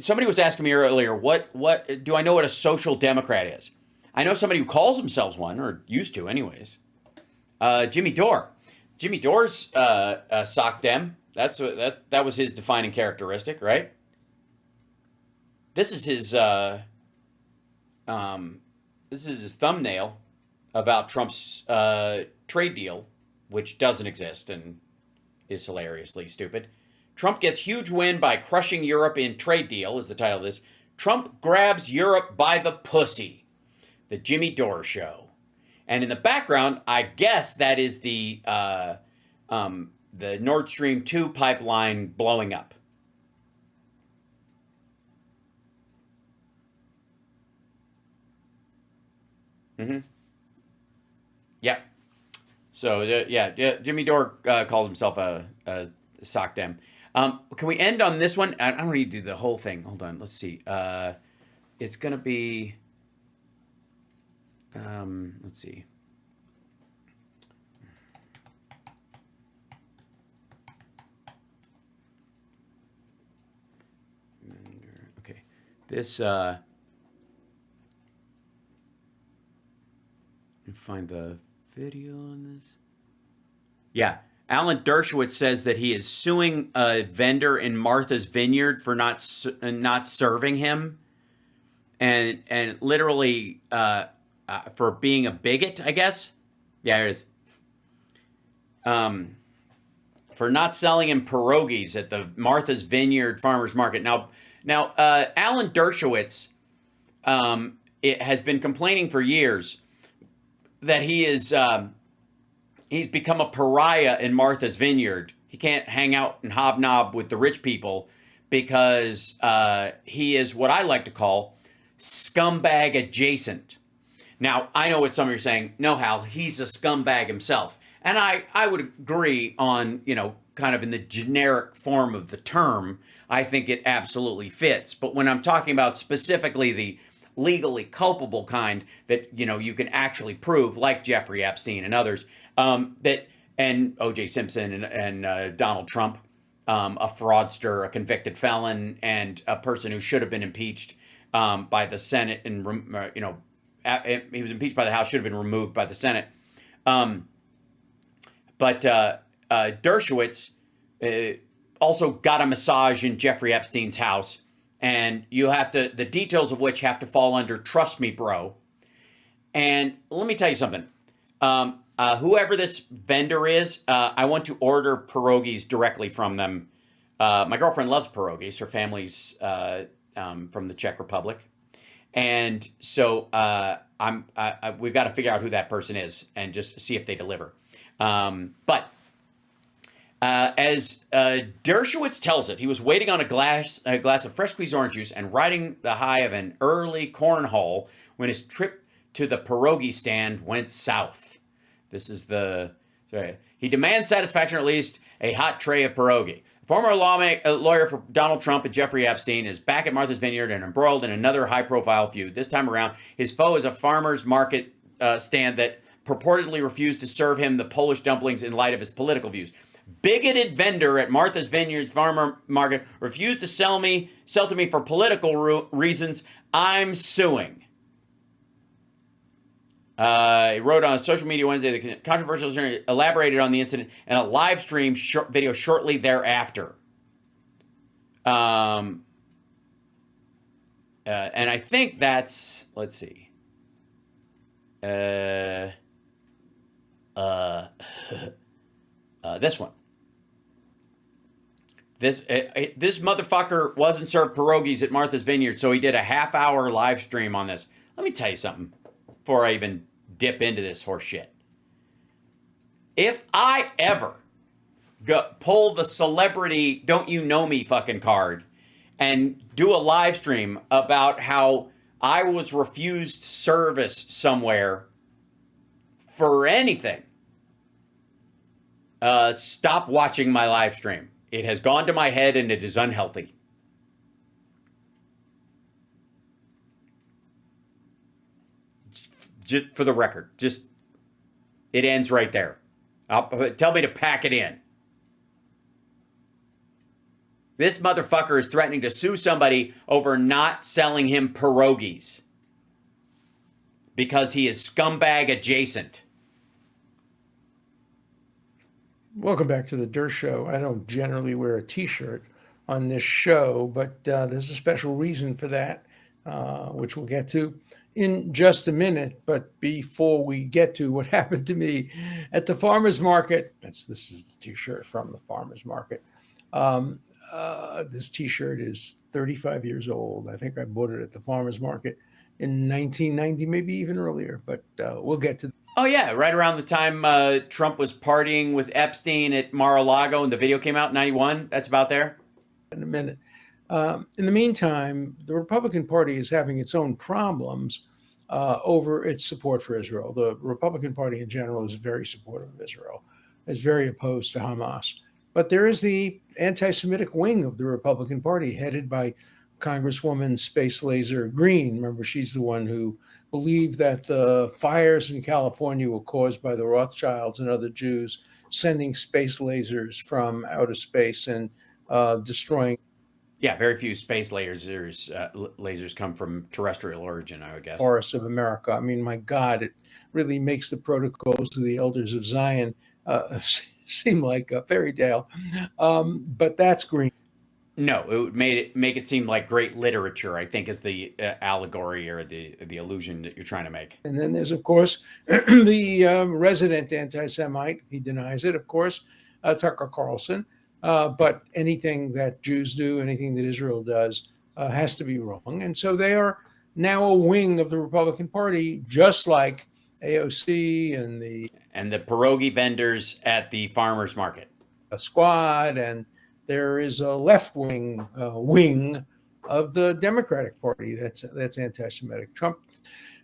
somebody was asking me earlier, what do I know what a social democrat is? I know somebody who calls themselves one, or used to, anyways. Jimmy Dore. Jimmy Dore's sock dem. That was his defining characteristic, right? This is his thumbnail about Trump's trade deal, which doesn't exist and is hilariously stupid. Trump gets huge win by crushing Europe in trade deal is the title of this. Trump grabs Europe by the pussy. The Jimmy Dore Show. And in the background, I guess that is the Nord Stream 2 pipeline blowing up. Mm-hmm. Yeah. So, yeah, Jimmy Dore calls himself a sock dem. Can we end on this one? I don't need to do the whole thing. Hold on. Let's see. It's going to be... let's see. Okay. This... find the video on this. Yeah. Alan Dershowitz says that he is suing a vendor in Martha's Vineyard for not serving him, and literally for being a bigot, I guess. Yeah, it is. For not selling him pierogies at the Martha's Vineyard Farmers Market. Now, Alan Dershowitz it has been complaining for years that he is he's become a pariah in Martha's Vineyard. He can't hang out and hobnob with the rich people because he is what I like to call scumbag adjacent. Now, I know what some of you are saying. No, Hal, he's a scumbag himself. And I would agree on, kind of in the generic form of the term, I think it absolutely fits. But when I'm talking about specifically the legally culpable kind that, you can actually prove, like Jeffrey Epstein and others, and O.J. Simpson and Donald Trump, a fraudster, a convicted felon, and a person who should have been impeached by the Senate, and he was impeached by the House, should have been removed by the Senate. But Dershowitz also got a massage in Jeffrey Epstein's house, and the details of which have to fall under trust me, bro. And let me tell you something. Whoever this vendor is, I want to order pierogies directly from them. My girlfriend loves pierogies. Her family's from the Czech Republic. And so we've got to figure out who that person is and just see if they deliver. But as Dershowitz tells it, he was waiting on a glass of fresh squeezed orange juice and riding the high of an early cornhole when his trip to the pierogi stand went south. This is he demands satisfaction, or at least a hot tray of pierogi. Former lawyer for Donald Trump and Jeffrey Epstein is back at Martha's Vineyard and embroiled in another high-profile feud. This time around, his foe is a farmer's market stand that purportedly refused to serve him the Polish dumplings in light of his political views. Bigoted vendor at Martha's Vineyard's farmer market refused to sell to me for political reasons. I'm suing. He wrote on social media Wednesday the controversial attorney elaborated on the incident in a live stream video shortly thereafter. And I think that's, let's see. This one. This motherfucker wasn't served pierogies at Martha's Vineyard, so he did a half-hour live stream on this. Let me tell you something before I even dip into this horse shit. If I ever pull the celebrity don't you know me fucking card and do a live stream about how I was refused service somewhere for anything, stop watching my live stream. It has gone to my head and it is unhealthy. Just for the record, it ends right there. Tell me to pack it in. This motherfucker is threatening to sue somebody over not selling him pierogies because he is scumbag adjacent. Welcome back to the Dersh Show. I don't generally wear a t-shirt on this show, but there's a special reason for that, which we'll get to in just a minute. But before we get to what happened to me at the farmer's market, this is the t-shirt from the farmer's market. This t-shirt is 35 years old. I think I bought it at the farmer's market in 1990, maybe even earlier, but we'll get to. Oh, yeah, right around the time Trump was partying with Epstein at Mar-a-Lago and the video came out in 91. That's about there. In a minute. In the meantime, the Republican Party is having its own problems over its support for Israel. The Republican Party in general is very supportive of Israel, is very opposed to Hamas. But there is the anti-Semitic wing of the Republican Party headed by Congresswoman Space Laser Green. Remember, she's the one who believed that the fires in California were caused by the Rothschilds and other Jews sending space lasers from outer space and destroying. Yeah, very few space lasers come from terrestrial origin, I would guess. Forests of America. I mean, my God, it really makes the protocols of the elders of Zion seem like a fairy tale. But that's Green. No, it would make it seem like great literature, I think, is the allegory or the illusion that you're trying to make. And then there's, of course, the resident anti-Semite. He denies it, of course, Tucker Carlson. But anything that Jews do, anything that Israel does, has to be wrong. And so they are now a wing of the Republican Party, just like AOC and the pierogi vendors at the farmers market squad. And there is a left-wing wing of the Democratic Party that's anti-Semitic. Trump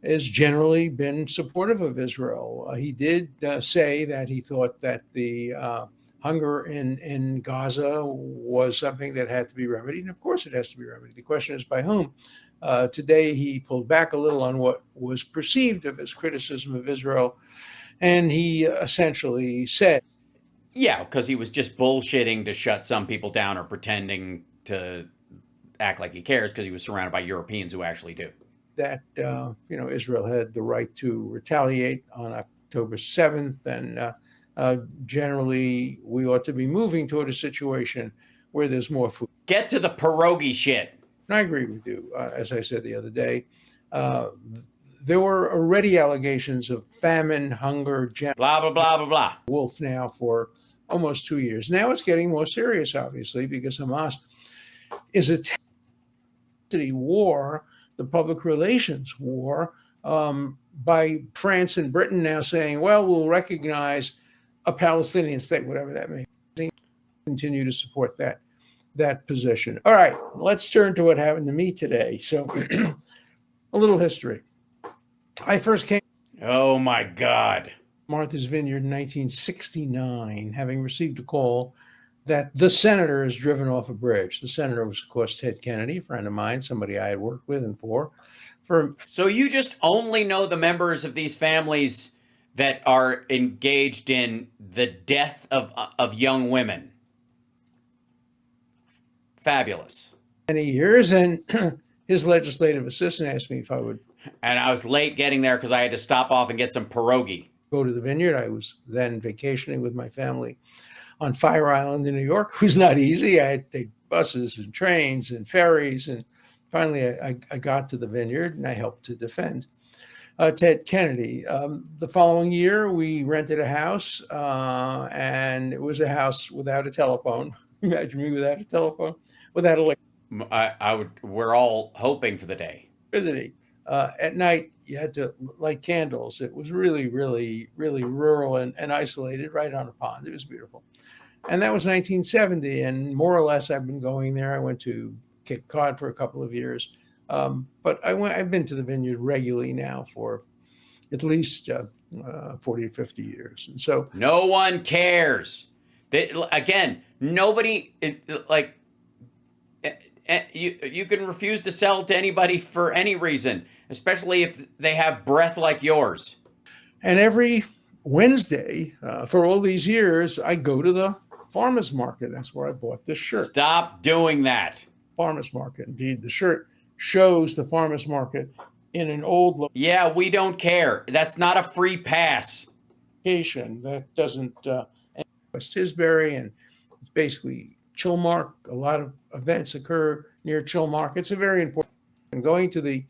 has generally been supportive of Israel. He did say that he thought that the hunger in Gaza was something that had to be remedied. And of course it has to be remedied. The question is by whom? Today he pulled back a little on what was perceived of his criticism of Israel. And he essentially said, yeah, because he was just bullshitting to shut some people down or pretending to act like he cares because he was surrounded by Europeans who actually do. That, Israel had the right to retaliate on October 7th. And generally, we ought to be moving toward a situation where there's more food. Get to the pierogi shit. And I agree with you. As I said the other day, there were already allegations of famine, hunger, blah, blah, blah, blah, blah. Wolf now for almost 2 years. Now it's getting more serious, obviously, because Hamas is a war, the public relations war, by France and Britain now saying, well, we'll recognize a Palestinian state, whatever that may be, continue to support that position. All right, let's turn to what happened to me today. So a little history. I first came. Oh my God. Martha's Vineyard in 1969, having received a call that the senator is driven off a bridge. The senator was, of course, Ted Kennedy, a friend of mine, somebody I had worked with and for. So you just only know the members of these families that are engaged in the death of young women. Fabulous. Many years, and his legislative assistant asked me if I would. And I was late getting there because I had to stop off and get some pierogi. Go to the vineyard. I was then vacationing with my family on Fire Island in New York. It was not easy. I had to take buses and trains and ferries. And finally, I got to the vineyard and I helped to defend Ted Kennedy. The following year, we rented a house and it was a house without a telephone. Imagine me without a telephone, without electricity. We're all hoping for the day. At night, you had to light candles. It was really, really, really rural and isolated right on a pond. It was beautiful. And that was 1970. And more or less, I've been going there. I went to Cape Cod for a couple of years. But I've been to the vineyard regularly now for at least 40 to 50 years. And so no one cares. Again, nobody you can refuse to sell to anybody for any reason, especially if they have breath like yours. And every Wednesday for all these years, I go to the farmer's market. That's where I bought this shirt. Stop doing that. Farmer's market. Indeed, the shirt shows the farmer's market in an old Yeah, we don't care. That's not a free pass. location that doesn't West Tisbury, and it's basically Chilmark. A lot of events occur near Chilmark. It's a very important. And going to the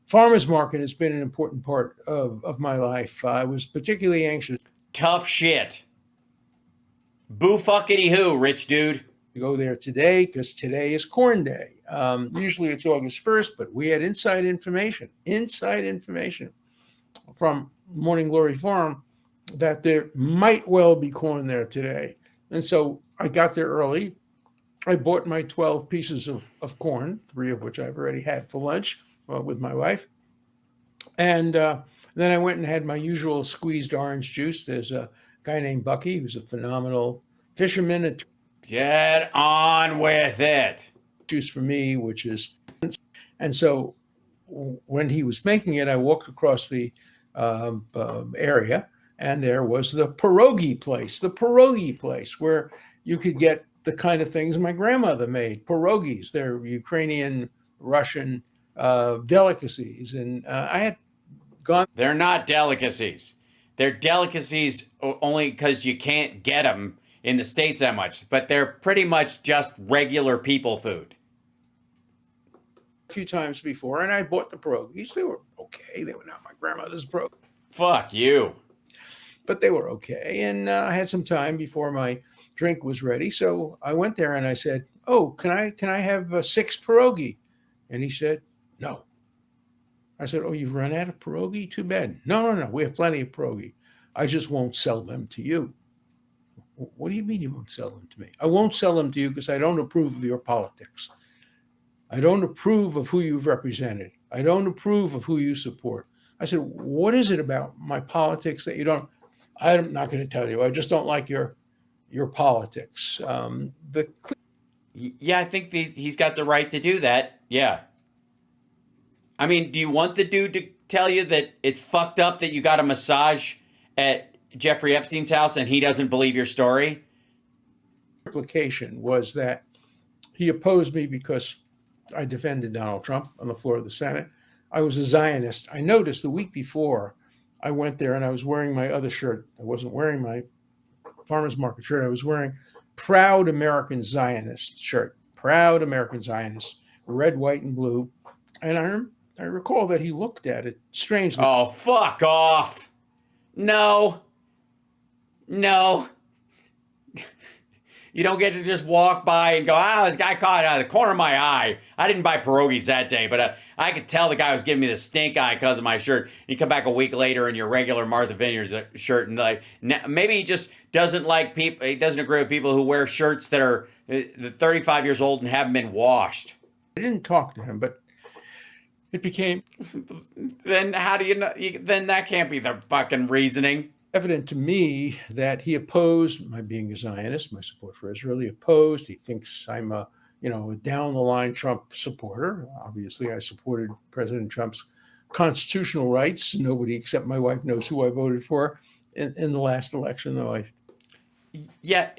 farmer's market has been an important part of my life. I was particularly anxious Tough shit. Boo fuckity who, rich dude. to go there today because today is Corn Day. Usually it's August 1st, but we had inside information from Morning Glory Farm that there might well be corn there today. And so I got there early. I bought my 12 pieces of corn, 3 of which I've already had for lunch with my wife. And then I went and had my usual squeezed orange juice. There's a guy named Bucky who's a phenomenal fisherman. Get on with it. Juice for me, which is, and so when he was making it, I walked across the area, and there was the pierogi place where you could get the kind of things my grandmother made. Pierogis, they're Ukrainian, Russian delicacies, and I had gone. They're not delicacies. They're delicacies only because you can't get them in the States that much, but they're pretty much just regular people food. A few times before, and I bought the pierogies. They were okay. They were not my grandmother's pierogies. Fuck you. But they were okay. And I had some time before my drink was ready. So I went there and I said, "Oh, can I have 6 pierogi?" And he said, "No." I said, "Oh, you've run out of pierogi? Too bad." No. We have plenty of pierogi. I just won't sell them to you." "What do you mean you won't sell them to me?" "I won't sell them to you because I don't approve of your politics. I don't approve of who you've represented. I don't approve of who you support." I said, "What is it about my politics that you don't?" "I'm not going to tell you. I just don't like your politics." Yeah, I think he's got the right to do that. Yeah. I mean, do you want the dude to tell you that it's fucked up that you got a massage at Jeffrey Epstein's house and he doesn't believe your story? Implication was that he opposed me because I defended Donald Trump on the floor of the Senate. I was a Zionist. I noticed the week before I went there and I was wearing my other shirt. I wasn't wearing my farmer's market shirt. I was wearing Proud American Zionist shirt. Proud American Zionist, red, white, and blue. And I recall that he looked at it strangely. Oh, fuck off. No. You don't get to just walk by and go, this guy caught it out of the corner of my eye. I didn't buy pierogies that day, but I could tell the guy was giving me the stink eye because of my shirt. You come back a week later in your regular Martha Vineyard shirt, and maybe he just doesn't like people. He doesn't agree with people who wear shirts that are 35 years old and haven't been washed. I didn't talk to him, but it became. Then how do you know? Then that can't be the fucking reasoning. Evident to me that he opposed my being a Zionist, my support for Israel. He opposed. He thinks I'm a down the line Trump supporter. Obviously, I supported President Trump's constitutional rights. Nobody except my wife knows who I voted for in the last election, though. Yeah,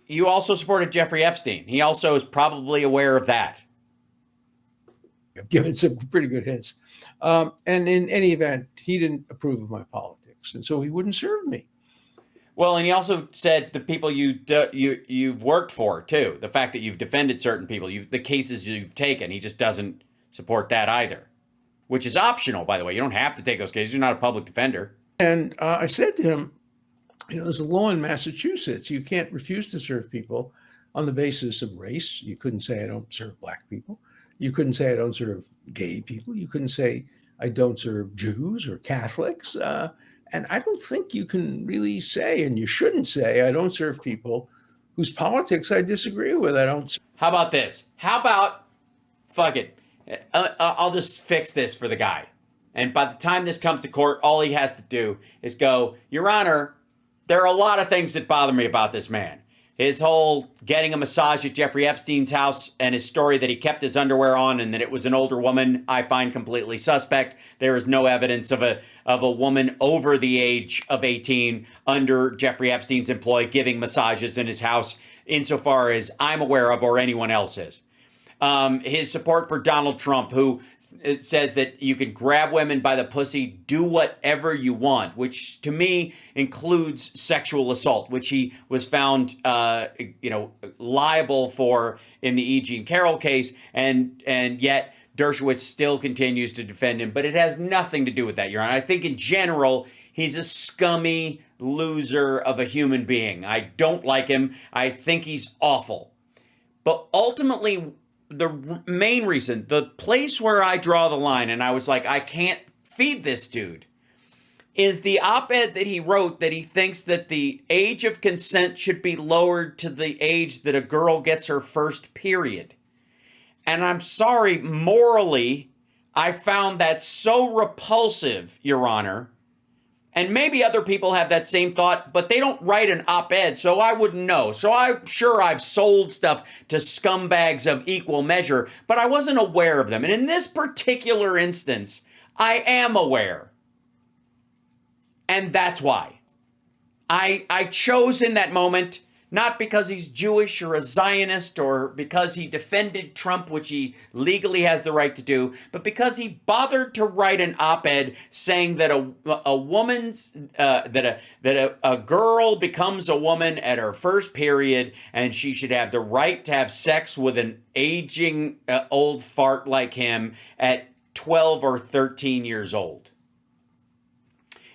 you also supported Jeffrey Epstein. He also is probably aware of that. I've given some pretty good hints. And in any event, he didn't approve of my politics. And so he wouldn't serve me. Well, and he also said the people you've worked for, too. The fact that you've defended certain people, the cases you've taken, he just doesn't support that either. Which is optional, by the way. You don't have to take those cases. You're not a public defender. And I said to him, there's a law in Massachusetts. You can't refuse to serve people on the basis of race. You couldn't say I don't serve black people. You couldn't say I don't serve gay people. You couldn't say I don't serve Jews or Catholics. And I don't think you can really say, and you shouldn't say, I don't serve people whose politics I disagree with. I don't. How about this? How about, fuck it. I'll just fix this for the guy. And by the time this comes to court, all he has to do is go, Your Honor, there are a lot of things that bother me about this man. his whole getting a massage at Jeffrey Epstein's house and his story that he kept his underwear on and that it was an older woman, I find completely suspect. There is no evidence of a woman over the age of 18 under Jeffrey Epstein's employ giving massages in his house, insofar as I'm aware of or anyone else is. His support for Donald Trump, who says that you can grab women by the pussy, do whatever you want, which to me includes sexual assault, which he was found, liable for in the E. Jean Carroll case, and yet Dershowitz still continues to defend him. But it has nothing to do with that, Your Honor. I think in general, he's a scummy loser of a human being. I don't like him. I think he's awful. But ultimately, the main reason, the place where I draw the line, and I was like, I can't feed this dude, is the op-ed that he wrote that he thinks that the age of consent should be lowered to the age that a girl gets her first period. And I'm sorry, morally, I found that so repulsive, Your Honor. And maybe other people have that same thought, but they don't write an op-ed, so I wouldn't know. So I'm sure I've sold stuff to scumbags of equal measure, but I wasn't aware of them. And in this particular instance, I am aware. And that's why. I chose in that moment, not because he's Jewish or a Zionist or because he defended Trump, which he legally has the right to do, but because he bothered to write an op-ed saying that a girl becomes a woman at her first period and she should have the right to have sex with an aging old fart like him at 12 or 13 years old.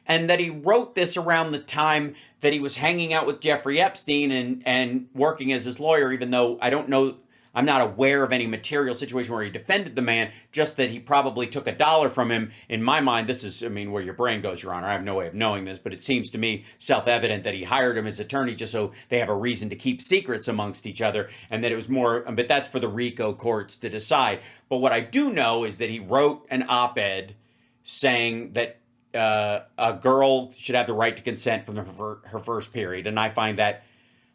And that he wrote this around the time that he was hanging out with Jeffrey Epstein and working as his lawyer, even though I don't know, I'm not aware of any material situation where he defended the man, just that he probably took $1 from him. In my mind, this is, where your brain goes, Your Honor. I have no way of knowing this, but it seems to me self-evident that he hired him as attorney just so they have a reason to keep secrets amongst each other, and that it was more, but that's for the RICO courts to decide. But what I do know is that he wrote an op-ed saying that a girl should have the right to consent from her first period, and I find that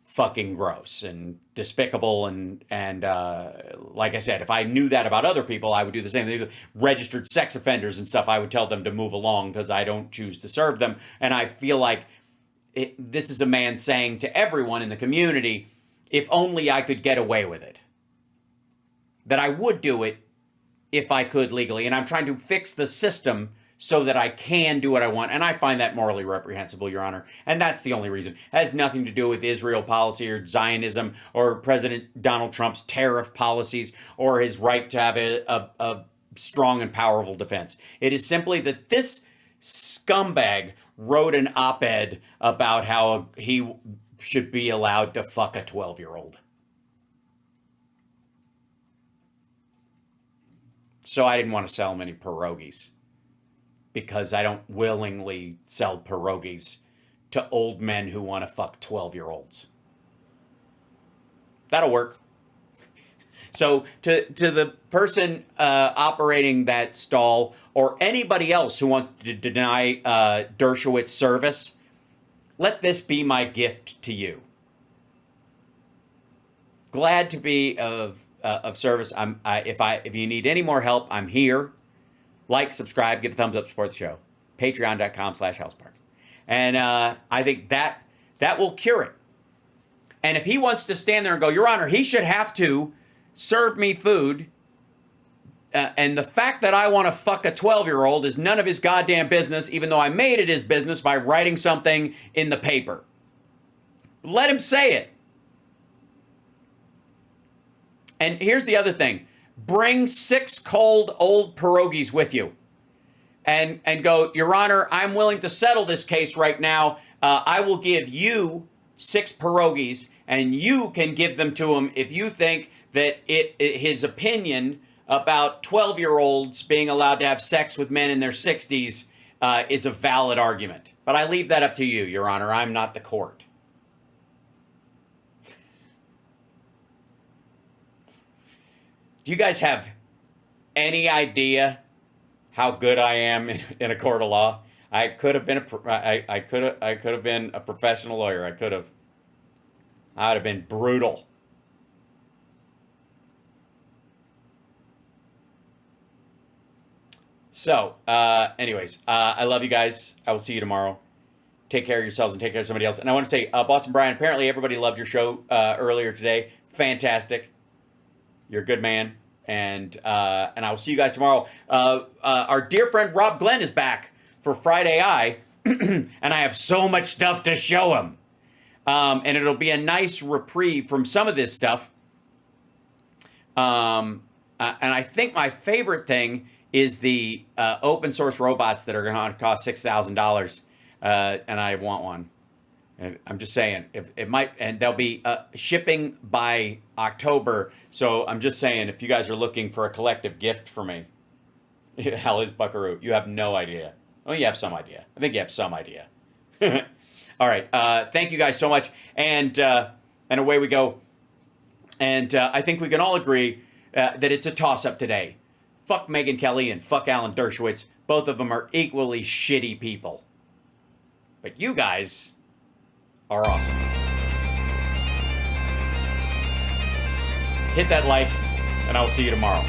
fucking gross and despicable. And like I said, if I knew that about other people, I would do the same thing. Registered sex offenders and stuff, I would tell them to move along because I don't choose to serve them. And I feel like this is a man saying to everyone in the community, if only I could get away with it, that I would do it if I could legally. And I'm trying to fix the system so that I can do what I want. And I find that morally reprehensible, Your Honor. And that's the only reason. It has nothing to do with Israel policy or Zionism or President Donald Trump's tariff policies or his right to have a strong and powerful defense. It is simply that this scumbag wrote an op-ed about how he should be allowed to fuck a 12-year-old. So I didn't want to sell him any pierogies, because I don't willingly sell pierogies to old men who want to fuck 12-year-olds. That'll work. So to the person operating that stall or anybody else who wants to deny Dershowitz service, let this be my gift to you. Glad to be of service. If you need any more help, I'm here. Like, subscribe, give a thumbs up, support the show. Patreon.com/houseparks. And I think that will cure it. And if he wants to stand there and go, Your Honor, he should have to serve me food, and the fact that I want to fuck a 12-year-old is none of his goddamn business, even though I made it his business by writing something in the paper. Let him say it. And here's the other thing. Bring 6 cold old pierogies with you and go, Your Honor, I'm willing to settle this case right now. I will give you 6 pierogies and you can give them to him if you think that his opinion about 12-year-olds being allowed to have sex with men in their 60s is a valid argument. But I leave that up to you, Your Honor. I'm not the court. Do you guys have any idea how good I am in a court of law? I could have been a professional lawyer. I could have. That would have been brutal. So, anyways, I love you guys. I will see you tomorrow. Take care of yourselves and take care of somebody else. And I want to say, Boston Brian, apparently everybody loved your show earlier today. Fantastic. You're a good man. And I will see you guys tomorrow. Our dear friend Rob Glenn is back for Friday Eye. And I have so much stuff to show him. And it'll be a nice reprieve from some of this stuff. And I think my favorite thing is the open source robots that are going to cost $6,000. And I want one. I'm just saying, if it might, and they'll be shipping by October. So I'm just saying, if you guys are looking for a collective gift for me, hell is Buckaroo. You have no idea. Oh, you have some idea. I think you have some idea. All right. Thank you guys so much. And away we go. And I think we can all agree that it's a toss-up today. Fuck Megyn Kelly and fuck Alan Dershowitz. Both of them are equally shitty people. But you guys are awesome. Hit that like, and I will see you tomorrow.